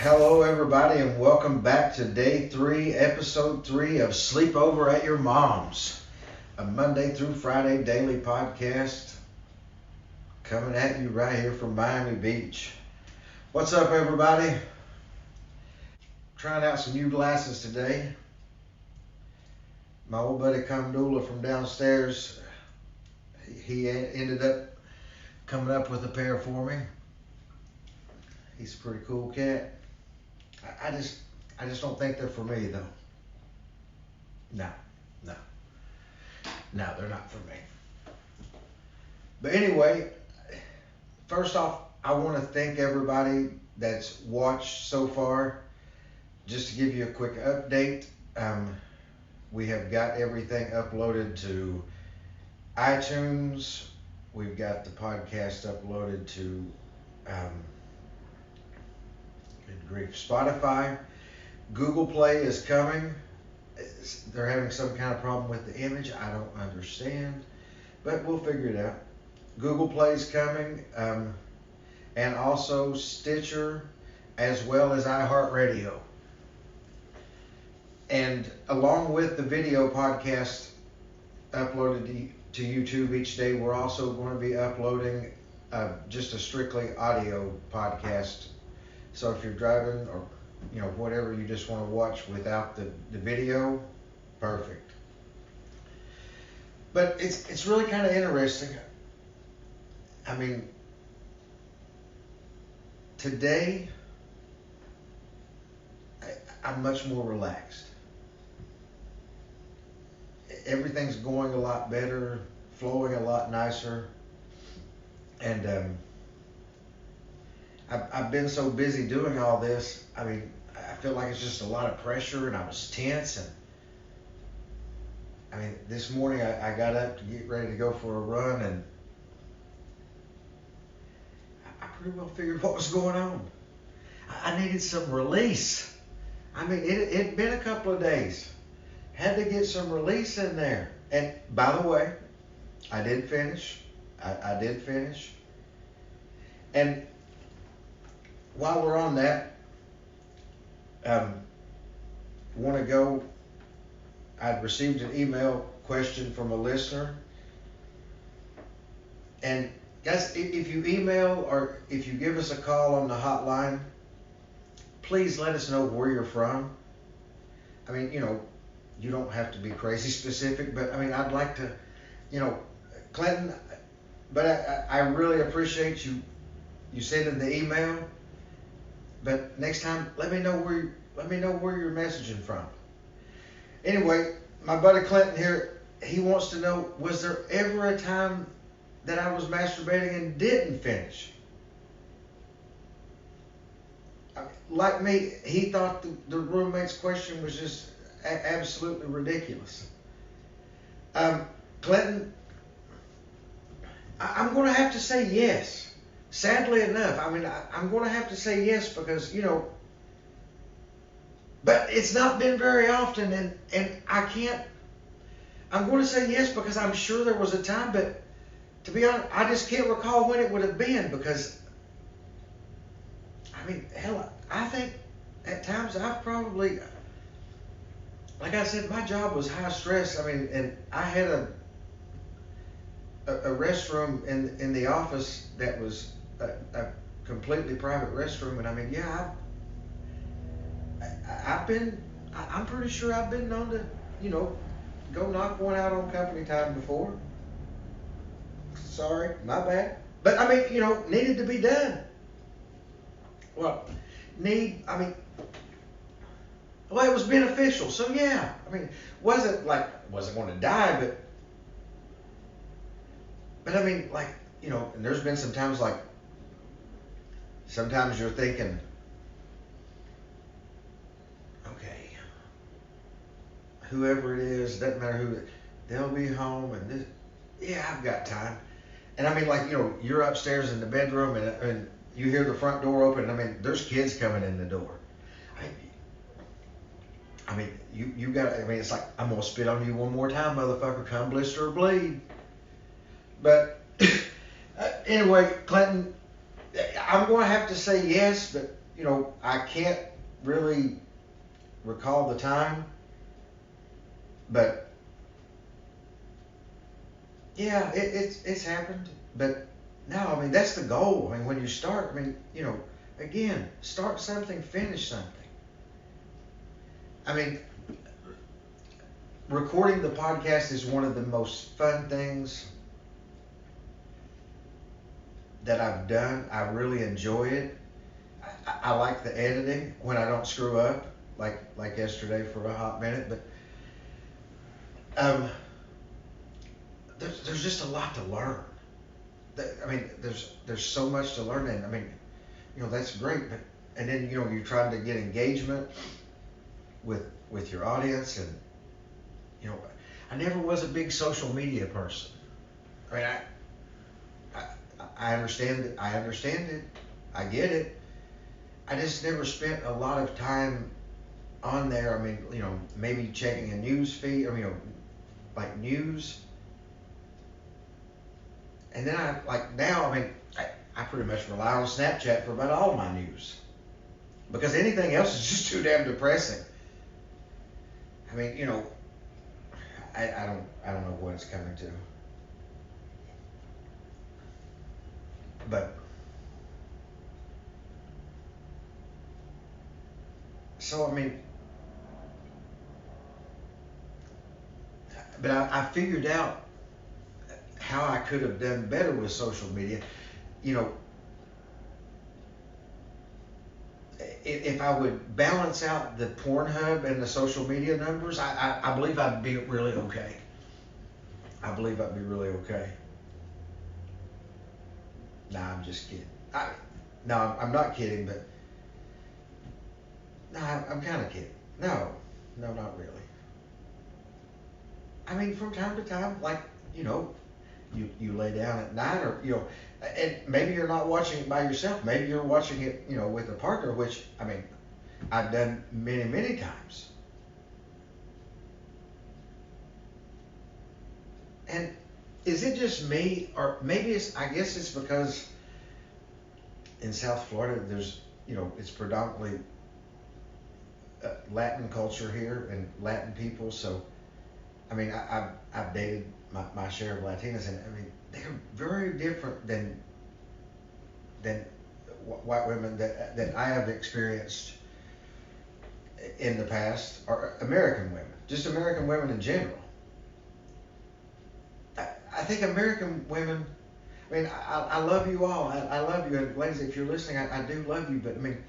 Hello, everybody, and welcome back to Day 3, Episode 3 of Sleepover at Your Mom's, a Monday through Friday daily podcast coming at you right here from Miami Beach. What's up, everybody? Trying out some new glasses today. My old buddy Kamdula from downstairs, he ended up coming up with a pair for me. He's a pretty cool cat. I just don't think they're for me, though. No, they're not for me. But anyway, first off, I want to thank everybody that's watched so far. Just to give you a quick update, we have got everything uploaded to iTunes. We've got the podcast uploaded to good grief, Spotify. Google Play is coming. They're having some kind of problem with the image. I don't understand, but we'll figure it out. Google Play is coming, and also Stitcher, as well as iHeartRadio. And along with the video podcast uploaded to YouTube each day, we're also going to be uploading just a strictly audio podcast. So if you're driving or whatever, you just want to watch without the video, perfect. But it's really kind of interesting. I mean, today I'm much more relaxed. Everything's going a lot better, flowing a lot nicer, and I've been so busy doing all this. I mean, I feel like it's just a lot of pressure, and I was tense. And I mean, this morning I got up to get ready to go for a run, and I pretty well figured what was going on. I needed some release. I mean, it'd been a couple of days. Had to get some release in there. And by the way, I did finish. I did finish. And while we're on that, I'd received an email question from a listener. And guys, if you email or if you give us a call on the hotline, please let us know where you're from. I mean, you don't have to be crazy specific, but I mean, I'd like to, Clinton, but I really appreciate you sending the email. But next time, let me know where you're messaging from. Anyway, my buddy Clinton here, he wants to know, was there ever a time that I was masturbating and didn't finish? Like me, he thought the roommate's question was just absolutely ridiculous. Clinton, I'm going to have to say yes. Sadly enough, I mean, I'm going to have to say yes because, but it's not been very often, and I'm going to say yes because I'm sure there was a time, but to be honest, I just can't recall when it would have been because, I mean, hell, I think at times I've probably, like I said, my job was high stress. I mean, and I had a restroom in the office that was a completely private restroom, and I mean, yeah, I'm pretty sure I've been known to, go knock one out on company time before. Sorry, my bad. But I mean, needed to be done. Well, it was beneficial. So yeah, I mean, wasn't going to die, but I mean, and there's been some times sometimes you're thinking, okay, whoever it is, doesn't matter who, they'll be home, and this, yeah, I've got time. And I mean, you're upstairs in the bedroom, and you hear the front door open, and I mean, there's kids coming in the door. I mean, you got, I mean, it's like, I'm going to spit on you one more time, motherfucker, come blister or bleed. But anyway, Clinton, I'm going to have to say yes, but I can't really recall the time, but yeah, it's happened. But no, I mean, that's the goal. I mean, when you start, I mean, again, start something, finish something. I mean, recording the podcast is one of the most fun things that I've done. I really enjoy it. I like the editing when I don't screw up, like yesterday for a hot minute. But there's just a lot to learn. I mean, there's so much to learn, and I mean, that's great. But and then you're trying to get engagement with your audience, and I never was a big social media person. I mean, I understand it. I understand it. I get it. I just never spent a lot of time on there. I mean, maybe checking a news feed, or like news. And then now, I mean, I pretty much rely on Snapchat for about all of my news, because anything else is just too damn depressing. I mean, I don't know what it's coming to, but so I mean, but I figured out how I could have done better with social media. You know, if I would balance out the Pornhub and the social media numbers, I believe I'd be really okay. I believe I'd be really okay. Nah, I'm just kidding. No, I'm not kidding, but no, I'm kind of kidding. No, not really. I mean, from time to time, like, you lay down at night, or, and maybe you're not watching it by yourself. Maybe you're watching it, with a partner, which, I mean, I've done many, many times. And is it just me, or maybe I guess it's because in South Florida, there's, it's predominantly Latin culture here and Latin people. So, I mean, I've dated my share of Latinas, and I mean, they're very different than white women that I have experienced in the past, or American women, just American women in general. I think American women, I mean, I love you all. I love you. And ladies, if you're listening, I do love you. But I mean,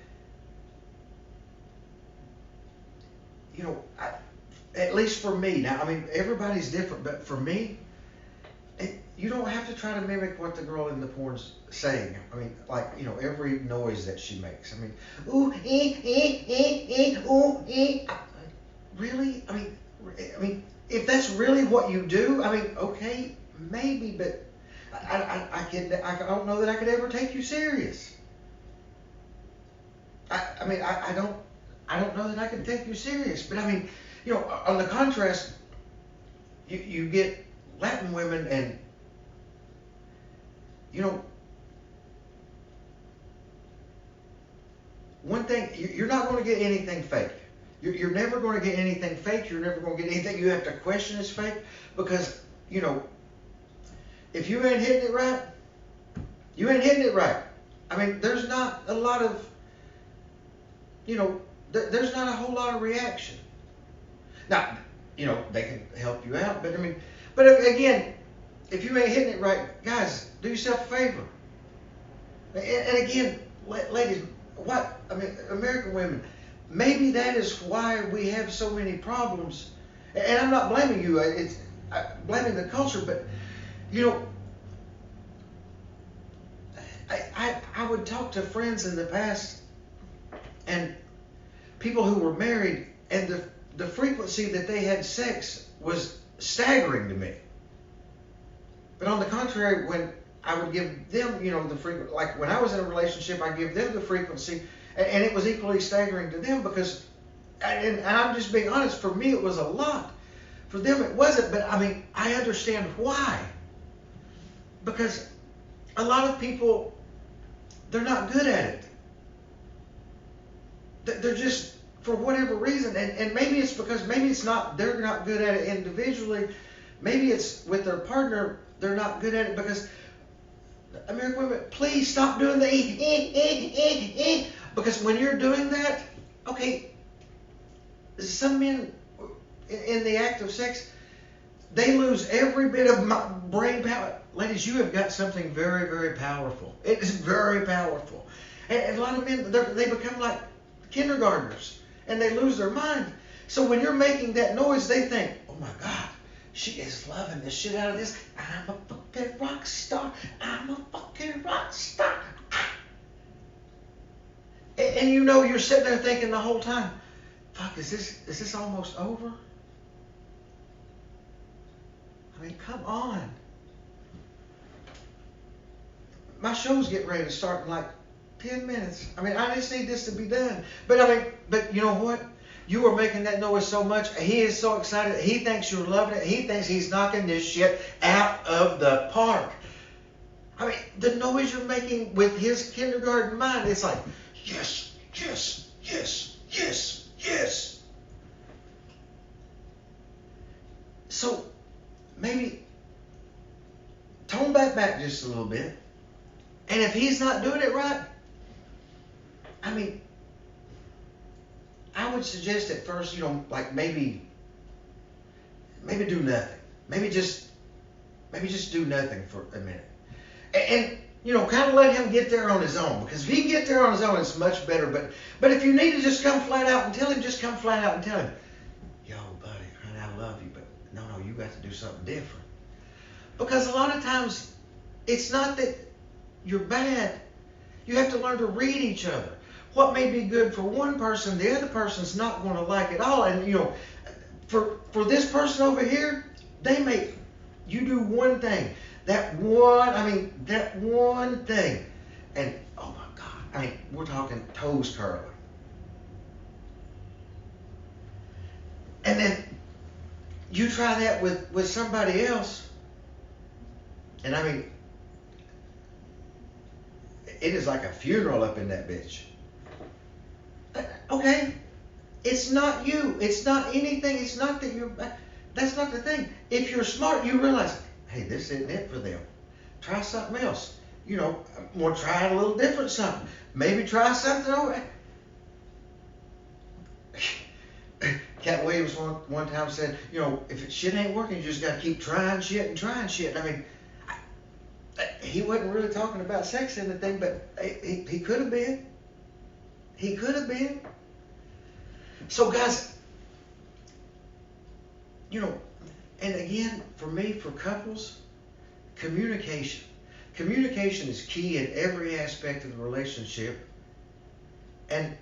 at least for me, now, I mean, everybody's different, but for me, you don't have to try to mimic what the girl in the porn's saying. I mean, like, every noise that she makes. I mean, ooh, ooh, really? I mean, if that's really what you do, I mean, okay, maybe, but I don't know that I could ever take you serious. I mean, I don't know that I could take you serious. But I mean, on the contrast, you get Latin women, and one thing, you're not going to get anything fake. You're never going to get anything fake. You're never going to get anything you have to question is fake, because if you ain't hitting it right, you ain't hitting it right. I mean, there's not a lot of, there's not a whole lot of reaction. Now, they can help you out, but I mean, but again, if you ain't hitting it right, guys, do yourself a favor. And again, ladies, I mean, American women, maybe that is why we have so many problems. And I'm not blaming you, it's blaming the culture, but, I would talk to friends in the past, and people who were married, and the frequency that they had sex was staggering to me. But on the contrary, when I would give them, the frequency, like when I was in a relationship, I give them the frequency, and it was equally staggering to them, because, and I'm just being honest, for me it was a lot. For them it wasn't, but I mean, I understand why. Because a lot of people, they're not good at it. They're just, for whatever reason, and maybe it's because maybe it's not, they're not good at it individually. Maybe it's with their partner, they're not good at it because, American women, please stop doing the because when you're doing that, okay, some men in the act of sex, they lose every bit of my brain power. Ladies, you have got something very, very powerful. It is very powerful. And a lot of men, they become like kindergartners, and they lose their mind. So when you're making that noise, they think, oh my God, she is loving the shit out of this. I'm a fucking rock star. I'm a fucking rock star. And you know, you're sitting there thinking the whole time, fuck, is this almost over? I mean, come on. My show's getting ready to start in like 10 minutes. I mean, I just need this to be done. But you know what? You are making that noise so much. He is so excited. He thinks you're loving it. He thinks he's knocking this shit out of the park. I mean, the noise you're making with his kindergarten mind, it's like, yes, yes, yes, yes, yes. So maybe tone that back just a little bit. And if he's not doing it right, I mean, I would suggest at first, like maybe do nothing. Maybe just do nothing for a minute. And kind of let him get there on his own. Because if he can get there on his own, it's much better. But if you need to just come flat out and tell him, just come flat out and tell him, yo, buddy, I love you, but no, you got to do something different. Because a lot of times, it's not that you're bad. You have to learn to read each other. What may be good for one person, the other person's not going to like it all. And for this person over here, you do one thing. That one thing. And oh my God, we're talking toes curling. And then you try that with somebody else. And it is like a funeral up in that bitch. Okay, it's not you. It's not anything. It's not that you're. That's not the thing. If you're smart, you realize, hey, this isn't it for them. Try something else. Want to try a little different something. Maybe try something over. Cat Williams one time said, if shit ain't working, you just got to keep trying shit and trying shit. He wasn't really talking about sex and anything, but he could have been. He could have been. So guys, and again, for me, for couples, communication. Communication is key in every aspect of the relationship. And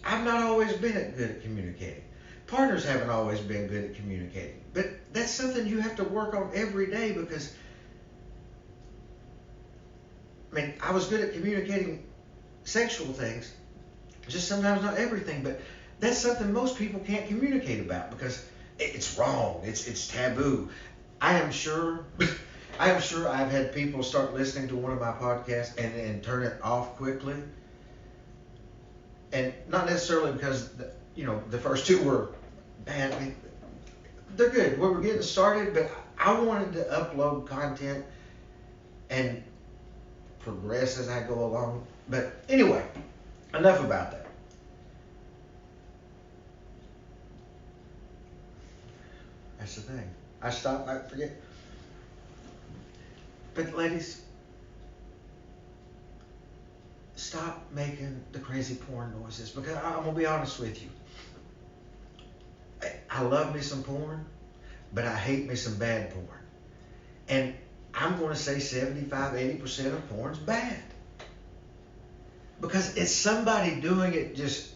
I've not always been good at communicating. Partners haven't always been good at communicating. But that's something you have to work on every day because, I was good at communicating sexual things. Just sometimes not everything, but that's something most people can't communicate about because it's wrong. It's taboo. I am sure I've had people start listening to one of my podcasts and turn it off quickly. And not necessarily because the first two were bad. They're good. We were getting started, but I wanted to upload content and progress as I go along. But anyway, enough about that. That's the thing. I forget. But ladies, stop making the crazy porn noises because I'm going to be honest with you. I love me some porn, but I hate me some bad porn. And I'm going to say 75-80% of porn's bad. Because it's somebody doing it just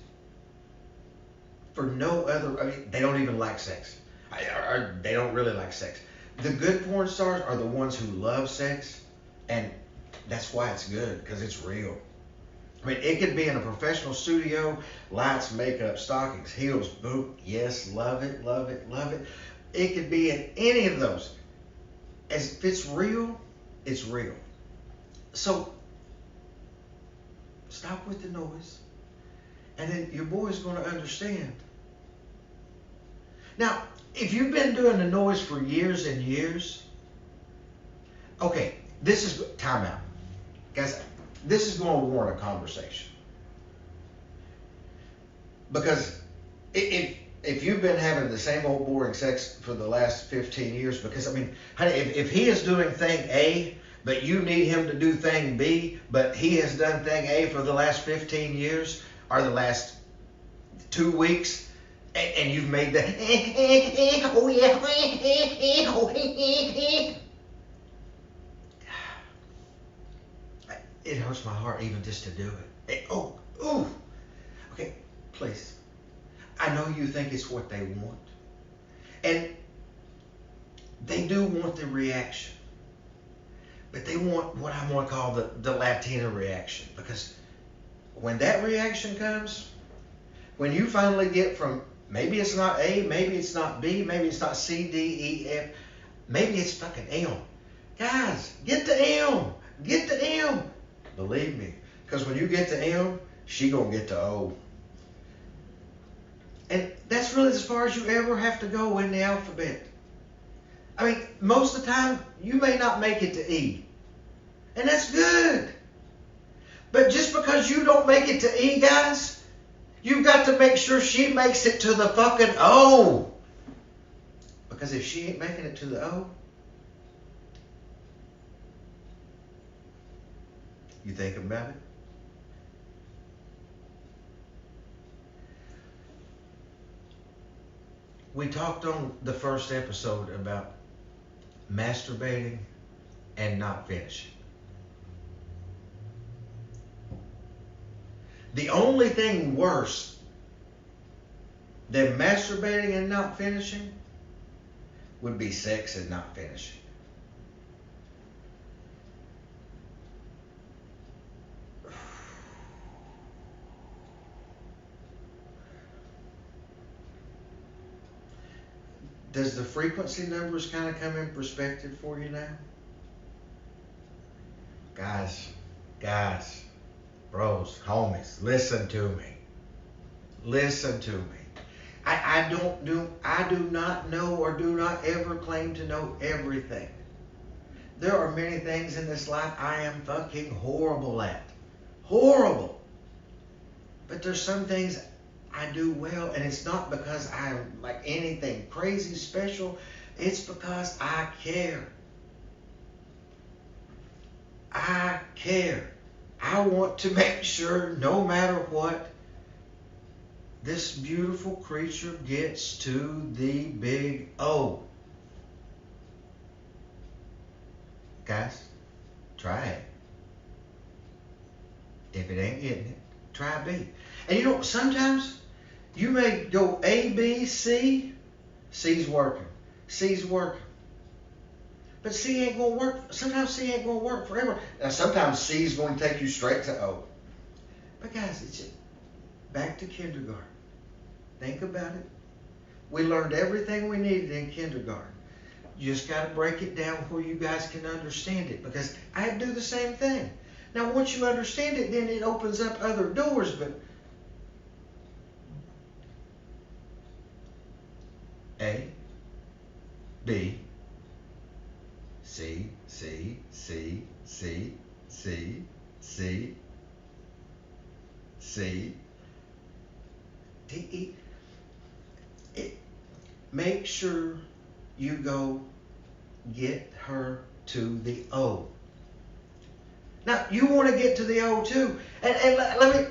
for no other, they don't even like sex. Or they don't really like sex. The good porn stars are the ones who love sex, and that's why it's good, because it's real. It could be in a professional studio, lights, makeup, stockings, heels, boot, yes, love it, love it, love it. It could be in any of those. As if it's real, it's real. So, stop with the noise. And then your boy's going to understand. Now, if you've been doing the noise for years and years, okay, this is time out. Guys, this is going to warrant a conversation. Because if you've been having the same old boring sex for the last 15 years, because I mean, honey, if he is doing thing A, but you need him to do thing B, but he has done thing A for the last 15 years, or the last 2 weeks, and you've made the oh yeah, it hurts my heart even just to do it. Ooh. Okay, please. I know you think it's what they want. And they do want the reaction. But they want what I want to call the Latina reaction. Because when that reaction comes, when you finally get from, maybe it's not A, maybe it's not B, maybe it's not C, D, E, F, maybe it's fucking M. Guys, get to M. Get to M. Believe me. Because when you get to M, she gonna get to O. And that's really as far as you ever have to go in the alphabet. I mean, most of the time, you may not make it to E. And that's good. But just because you don't make it to E, guys, you've got to make sure she makes it to the fucking O. Because if she ain't making it to the O, you think about it? We talked on the first episode about masturbating and not finishing. The only thing worse than masturbating and not finishing would be sex and not finishing. Does the frequency numbers kind of come in perspective for you now? Guys, bros, homies, listen to me. Listen to me. I do not know or do not ever claim to know everything. There are many things in this life I am fucking horrible at. Horrible. But there's some things I do well, and it's not because I'm like anything crazy special. It's because I care. I care. I want to make sure no matter what, this beautiful creature gets to the big O. Guys, try it. If it ain't getting it, try B. And you know, sometimes you may go A, B, C. C's working. C's working. But C ain't going to work. Sometimes C ain't going to work forever. Now, sometimes C's going to take you straight to O. But guys, it's just back to kindergarten. Think about it. We learned everything we needed in kindergarten. You just got to break it down where you guys can understand it. Because I had to do the same thing. Now, once you understand it, then it opens up other doors. But A, B, C, C, C, C, C, C, C, D, E. Make sure you go get her to the O. Now, you want to get to the O too. And let me,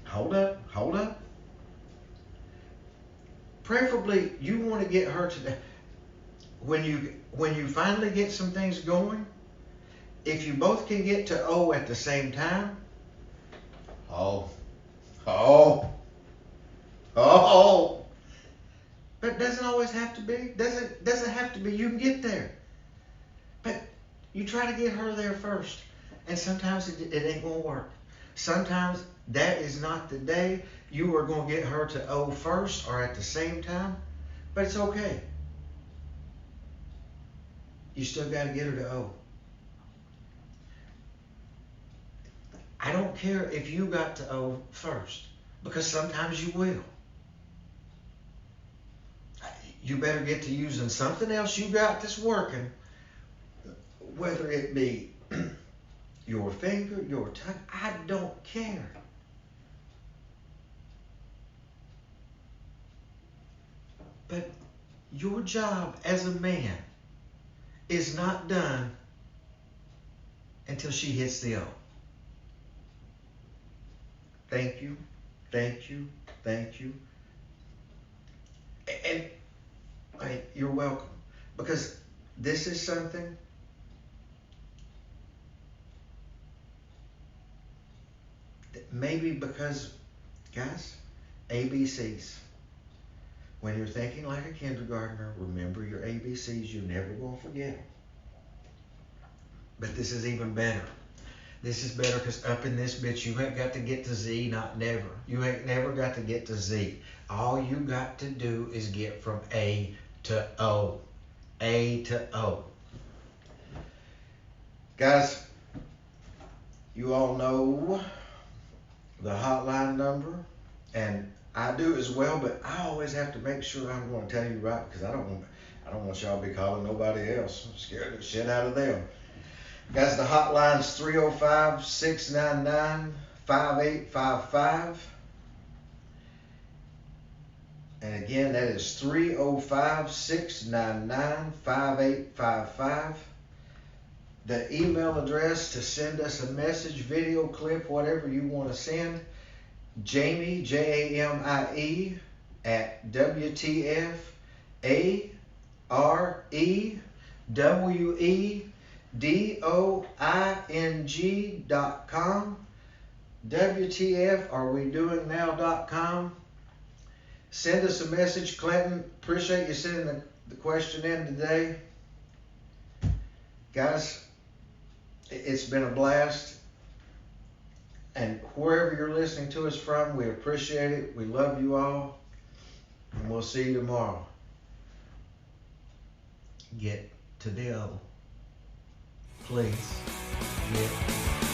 hold up. Preferably, you want to get her to the, when you finally get some things going, if you both can get to O at the same time, but it doesn't always have to be. Doesn't have to be. You can get there. But you try to get her there first. And sometimes it ain't going to work. Sometimes that is not the day. You are going to get her to O first or at the same time. But it's okay. You still got to get her to O. I don't care if you got to O first. Because sometimes you will. You better get to using something else you got that's working, whether it be your finger, your tongue, I don't care. But your job as a man is not done until she hits the O. Thank you, thank you, thank you. And you're welcome. Because this is something that maybe because, guys, ABCs. When you're thinking like a kindergartner, remember your ABCs. You're never going to forget them. But this is even better. This is better because up in this bitch, you ain't got to get to Z, not never. You ain't never got to get to Z. All you got to do is get from A to O. A to O. Guys, you all know the hotline number, and I do as well, but I always have to make sure I'm going to tell you right, because I don't want y'all to be calling nobody else. I'm scared the shit out of them. Guys, the hotline's 305-699-5855. And again, that is 305-699-5855. The email address to send us a message, video clip, whatever you want to send, Jamie, Jamie, at WTFAREWEDOING.com. WTFarewedoingnow.com. Send us a message, Clinton. Appreciate you sending the question in today. Guys, it's been a blast. And wherever you're listening to us from, we appreciate it. We love you all. And we'll see you tomorrow. Get to the O. Please get